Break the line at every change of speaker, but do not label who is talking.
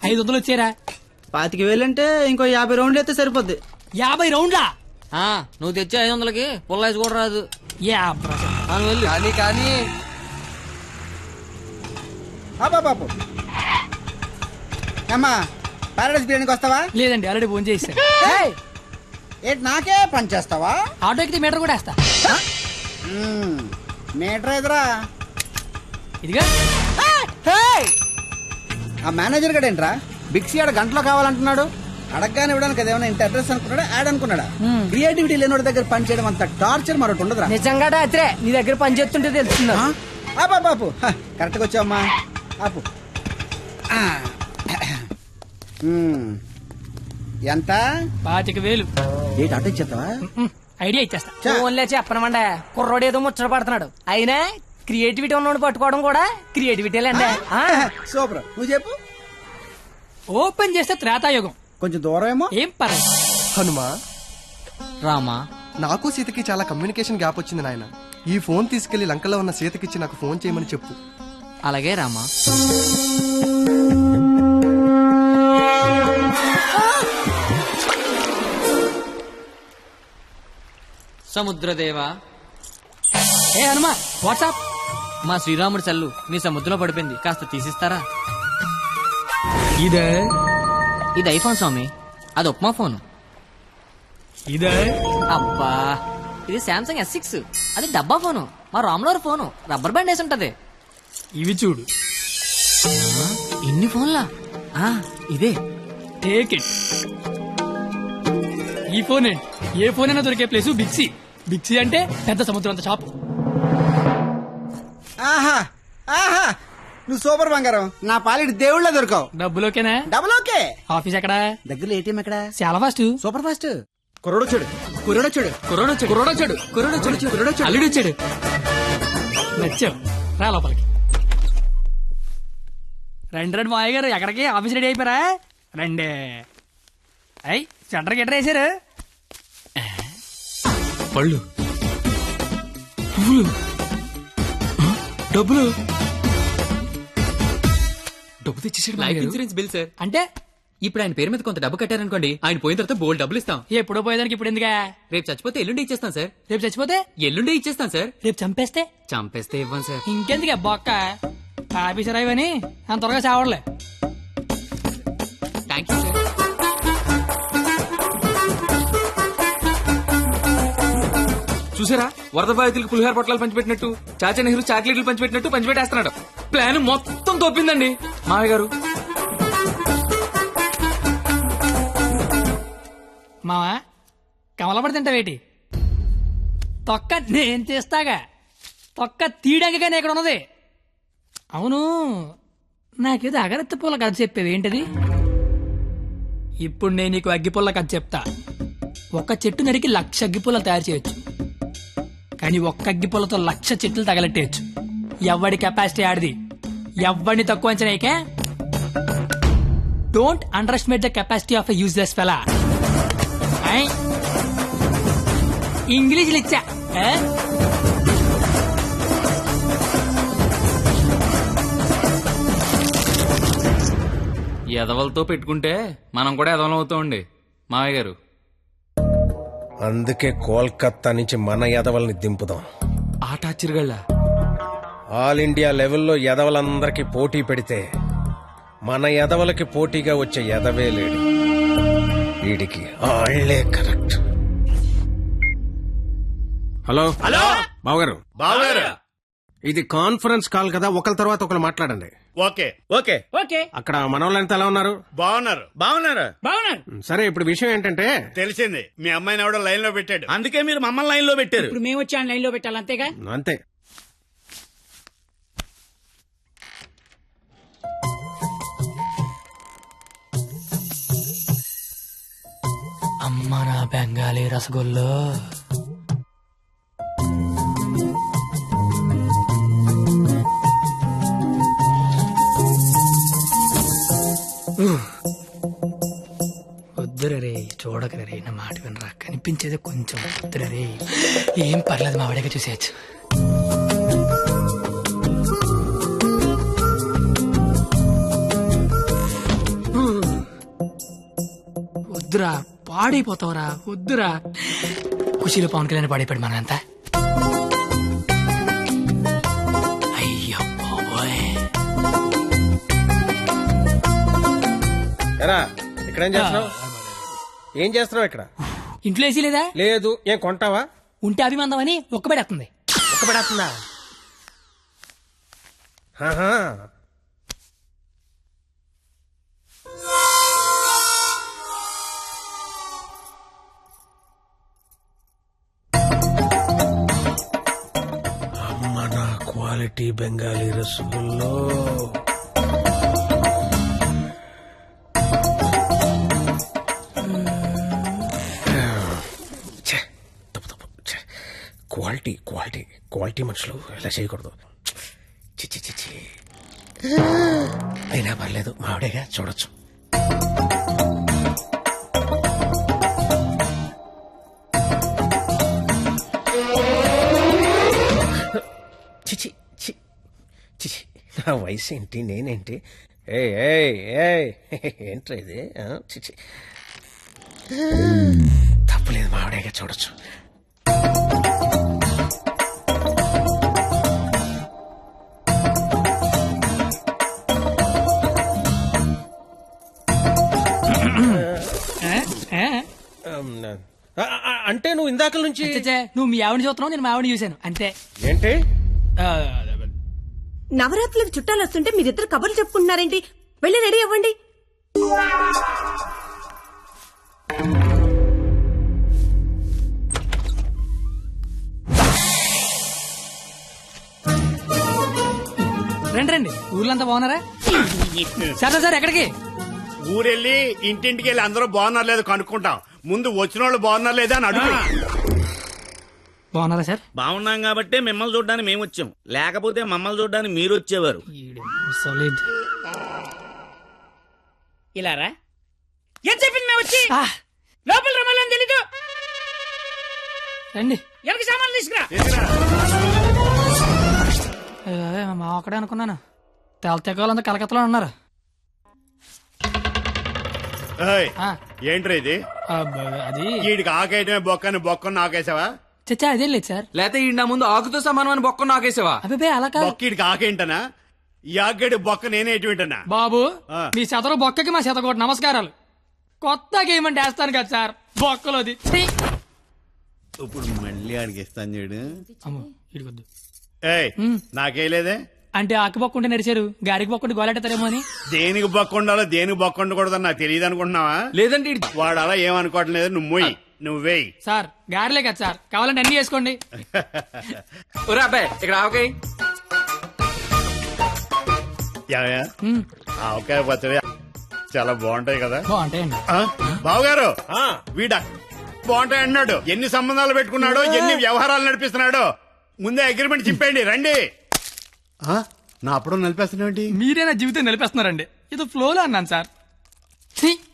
500 వచ్చారా?
25,000 అంటే ఇంకో 50 రౌండ్లు అయితే సరిపోద్ది.
50 రౌండ్లా?
నువ్వు తెచ్చే 500కి పుల్లైస్ కూడా రాదు.
కానీ కానీ
బాబు అమ్మా పారాడైస్ బిర్యానీకి వస్తావా?
లేదండి, ఆల్రెడీ ఫోన్ చేశాను.
ఏంటి నాకే పని చేస్తావా?
ఆటో ఎక్కితే మీటర్ కూడా వేస్తా.
మీటర్ ఎదురా
ఇదిగా.
ఆ మేనేజర్ గడు ఏంట్రా బిక్సీ ఆడ గంటలో కావాలంటున్నాడు. అడగగానే ఇవ్వడానికి అదేమన్నా ఇంత అడ్రస్ అనుకున్నాడా, యాడ్ అనుకున్నాడా? క్రియేటివిటీ లేనివాడి దగ్గర పని చేయడం అంత టార్చర్ మరొకటి ఉండదురా.
నిజంగా రాత్రే నీ దగ్గర పని చేస్తుంటే తెలుస్తుందా?
బాపు కరెక్ట్గా వచ్చావమ్మా. ఆపు. ఎంత?
25,000.
ఏంటి అటు ఇచ్చేస్తావా?
ఐడియా ఇచ్చేస్తా.
ఫోన్లే చెప్పనమండ, కుర్రోడు ఏదో ముచ్చట పడుతున్నాడు. అయినా క్రియేటివిటీ ఉన్నోడు పట్టుకోవడం కూడా క్రియేటివిటీలండి.
సూపర్, నువ్వు చెప్పు.
ఓపెన్ చేస్తే త్రేతాయుగం.
కొంచెం దూరం ఏమో.
ఏం పర్లేదు.
హనుమా
రామా,
నాకు సీతకి చాలా కమ్యూనికేషన్ గ్యాప్ వచ్చింది నాయన. ఈ ఫోన్ తీసుకెళ్లి లంకలో ఉన్న సీతకిచ్చి నాకు ఫోన్ చేయమని చెప్పు.
అలాగే రామా. సముద్రదేవా.
ఏ హనుమా, వాట్సాప్.
మా శ్రీరాముడి చల్లు మీ సముద్రంలో పడిపోయింది, కాస్త తీసిస్తారా?
ఇదే
ఇది ఐఫోన్ స్వామి, అది ఉప్మా ఫోన్.
ఇదే
అబ్బా, ఇది శాంసంగ్ S6, అది డబ్బా ఫోను. మా రాములవారి ఫోను రబ్బర్ బ్యాండ్ వేసి ఉంటది.
ఇవి చూడు.
ఇన్ని ఫోన్లా? ఇదే.
Take it. ఈ ఫోన్ ఏంటి? ఏ ఫోన్ అయినా దొరికే ప్లేసు బిక్సీ. బిక్సీ అంటే పెద్ద సముద్రం అంత షాప్.
ఆహా ఆహా, నువ్వు సూపర్ బంగారం. నా పాలిటి దేవుళ్ళ దొరకవు.
డబ్బులోకేనా?
Double okay.
ఆఫీస్ ఎక్కడా?
దగ్గరలో ఏటీఎం ఎక్కడ?
చాలా ఫాస్ట్.
Super fast. కుర్రోడొచ్చాడు కుర్రోడొచ్చాడు
కుర్రోడొచ్చాడు కుర్రోడొచ్చాడు కుర్రోడొచ్చాడు కుర్రోడొచ్చాడు అల్లుడు వచ్చాడు. నచ్చావు, రా లోపలికి. రండి మాయ గారు, ఎక్కడికి? ఆఫీస్ రెడీ అయిపోయారా? రండి. అయ్యి సెంటర్కి ఎట్రా వేసారు? పళ్ళు, పువ్వులు, డబ్బులు.
డబ్బు తెచ్చేసాడు.
Life insurance bill sir. అంటే
ఇప్పుడు ఆయన పేరు మీద కొంత డబ్బు కట్టారనుకోండి, ఆయన పోయిన తర్వాత బోల్డ్ డబ్బులు ఇస్తాం.
ఎప్పుడో పోయేదానికి ఇప్పుడు ఎందుకా?
రేపు చచ్చిపోతే ఎల్లుండి ఇచ్చేస్తాం సార్.
రేపు చచ్చిపోతే
ఎల్లుండి ఇచ్చేస్తాం సార్.
రేపు చంపేస్తే
చంపేస్తే ఇవ్వం సార్.
ఇంకెందుకే బొక్క? ఆఫీసర్ అయ్యని అంత త్వరగా చావడలే.
Thank you sir. చూసారా, వరద బాధితులకు పులిహార పొట్లాలు పంచిపెట్టినట్టు చాచా నెహ్రూ చాక్లెట్లు పంచిపెట్టినట్టు పంచిపెట్టేస్తున్నాడు. ప్లాన్ మొత్తం తోపిందండి మామయ్య గారు.
మావా, కమలపడి తింటావేటి? తొక్క నేను తీస్తాగా. తొక్క తీయడానికి ఇక్కడ ఉన్నది. అవును, నాకేదో అగరత్తి పూల కథ చెప్పేవి ఏంటది? ఇప్పుడు నేను నీకు అగ్గిపుల్ల కథ చెప్తా. ఒక చెట్టు నరికి 1,00,000 అగ్గిపుల్లలు తయారు చేయొచ్చు, కానీ ఒక్క అగ్గిపుల్లతో 1,00,000 చెట్లు తగలెట్టేయచ్చు. ఎవడి కెపాసిటీ ఆడిది. ఎవడిని తక్కువ అంచనాయికే. Don't underestimate the capacity of a useless fellow. ఇంగ్లీష్లు ఇచ్చా.
ఎదవలతో పెట్టుకుంటే మనం కూడా ఎదవలం అవుతామండి మామయ్య గారు.
అందుకే కోల్కత్తా నుంచి మన ఎదవల్ని దింపుదాం.
ఆట చిరుగళ్ళ
ఆల్ ఇండియా లెవెల్లో ఎదవలందరికీ పోటీ పెడితే మన ఎదవలకి పోటీగా వచ్చే ఎదవే లేడు. వీడికి ఆళ్లే కరెక్ట్. హలో హలో బావగారు,
బావగారు,
ఇది కాన్ఫరెన్స్ కాల్ కదా, ఒకరి తర్వాత ఒకరు మాట్లాడండి.
Okay okay
okay.
అక్కడ మనోళ్ళంతా ఎలా ఉన్నారు?
బాగున్నారు బాగున్నారు
బాగున్నారు.
సరే, ఇప్పుడు విషయం ఏంటంటే,
తెలిసింది మీ అమ్మాయిని ఎవడో లైన్ లో పెట్టాడు, అందుకే మీరు మమ్మల్ని లైన్ లో పెట్టారు.
ఇప్పుడు మేము వచ్చి లైన్ లో పెట్టాలి, అంతేగా?
అంతే.
అమ్మ నా బెంగాలీ రసగుల్లో. వద్దురే రే, చూడకరే రే, నా మాట వినరా. కనిపించేది కొంచెం. వద్దురే రే, ఏం పర్లేదు, మా వాడిగా చూసేయచ్చు. వద్దురా పాడైపోతావురా వద్దురా ఖుషీలో పవన్ కళ్యాణ్ పాడైపోయాడు మనంతా అయ్యో బాబోయ్
ఎరా ఇక్కడేం చేస్తున్నావు? ఏం చేస్తున్నావు ఇక్కడ?
ఇంట్లో వేసి లేదా
లేదు. ఏం కొంటావా?
ఉంటే అభిమందం అని ఒక్కబెడేస్తుంది
ఒక్క పడేస్తుందా? ఆహా. అమ్మ నా క్వాలిటీ బెంగాలీ రసగుల్లో. ఛే, తప్పు తప్పు. ఛే, క్వాలిటీ క్వాలిటీ క్వాలిటీ మనుషులు ఇలా చేయకూడదు. చిచ్చి చిచ్చి. అయినా పర్లేదు, మావిడేగా చూడొచ్చు. చిచి చి చిచి, నా వయసు ఏంటి, నేనేంటి? ఏ ఏంట్రా ఇది? చిచి, తప్పులేదు, మావిడేగా చూడొచ్చు. అంటే నువ్వు ఇందాక నుంచి
చచ్చే, నువ్వు మీ ఆవిడ చూస్తున్నావు నేను మా ఆవిడ చూశాను అంతే
ఏంటి?
ఆ,
నవరాత్రులకు చుట్టాలు వస్తుంటే మీరిద్దరు కబుర్లు చెప్పుకుంటున్నారేంటి? వెళ్ళి రెడీ అవ్వండి.
రండి రండి ఊర్లంతా బాగున్నారా సార్ సార్ ఎక్కడికి
ఊరెళ్ళి ఇంటింటికి వెళ్ళి అందరూ బాగున్నారు లేదు కనుక్కుంటాం. ముందు వచ్చిన వాళ్ళు బాగున్నారు లేదా అని అడుగు.
బాగున్నారా సార్
బాగున్నాం కాబట్టి మిమ్మల్ని చూడడానికి మేము వచ్చాం, లేకపోతే మమ్మల్ని చూడడానికి మీరు వచ్చేవారు.
సాలిడ్
ఇలారా ఏం చెప్పింది మేము వచ్చి లోపల రమ్మాలని తెలీదు.
రండి
ఎవరికి సామాన్లు తీసుకురా.
మా ఒక్కడే అనుకున్నాను తెగలంతా కలకత్తలో ఉన్నారు
ఏయ్,
ఆ,
ఏంట్రా ఇది?
అది
వీడికి ఆకేయటమే బొక్కని బొక్కను ఆకేసావా?
చచ్చా అదేం లేదు సార్
లేకపోతే ఈ నా ముందు ఆకుతో సమానం అని బొక్క నాకేసావా?
అబ్బాయి అలా కాదు
బొక్కీడికి ఆకేంటనా? ఈ ఆకేడి బొక్క నేనేటివింటనా?
బాబు
ఆ.
మీ శతరు బొక్కకి మా శతకోటి నమస్కారాలు. కొత్త గేమ్ అంటే వేస్తాను కదా సార్ బొక్కలోది ఛీ!
ఇప్పుడు మళ్ళీ ఆడికి ఇస్తాను చూడు.
అమ్మో ఇడికొద్దు
ఏయ్, నాకేలేదే.
అంటే ఆకు బొక్క ఉంటే నడిచారు గారికి బొక్క ఉంటే గోలెట్టారేమో అని
దేనికి బొక్క ఉండాలో దేనికి బొక్క ఉండకూడదని నాకు తెలియదు అనుకుంటున్నావా?
లేదంటే
వాడు అలా ఏమనుకోవట్లేదు. నువ్వు మొయ్యి, నువ్వేయి.
సార్ గారిలే కదా సార్ కావాలంటే అన్ని చేసుకోండి
ఒరే అబ్బాయి ఇక్కడ ఆవకాయ.
ఏమయ్యా? ఆవకాయ పచ్చడి చాలా బాగుంటాయి కదా.
బాగుంటాయండి
ఆ? బావగారు, వీడ బాగుంటాయి అన్నాడు. ఎన్ని సంబంధాలు పెట్టుకున్నాడో, ఎన్ని వ్యవహారాలు నడిపిస్తున్నాడో ముందే అగ్రిమెంట్ చెప్పండి. రండి. ఆ? నా అప్పుడు నడిపేస్తున్నావు.
మీరే నా జీవితం నిలిపేస్తున్నారండి ఇది ఫ్లోలో అన్నాను సార్ ఛీ!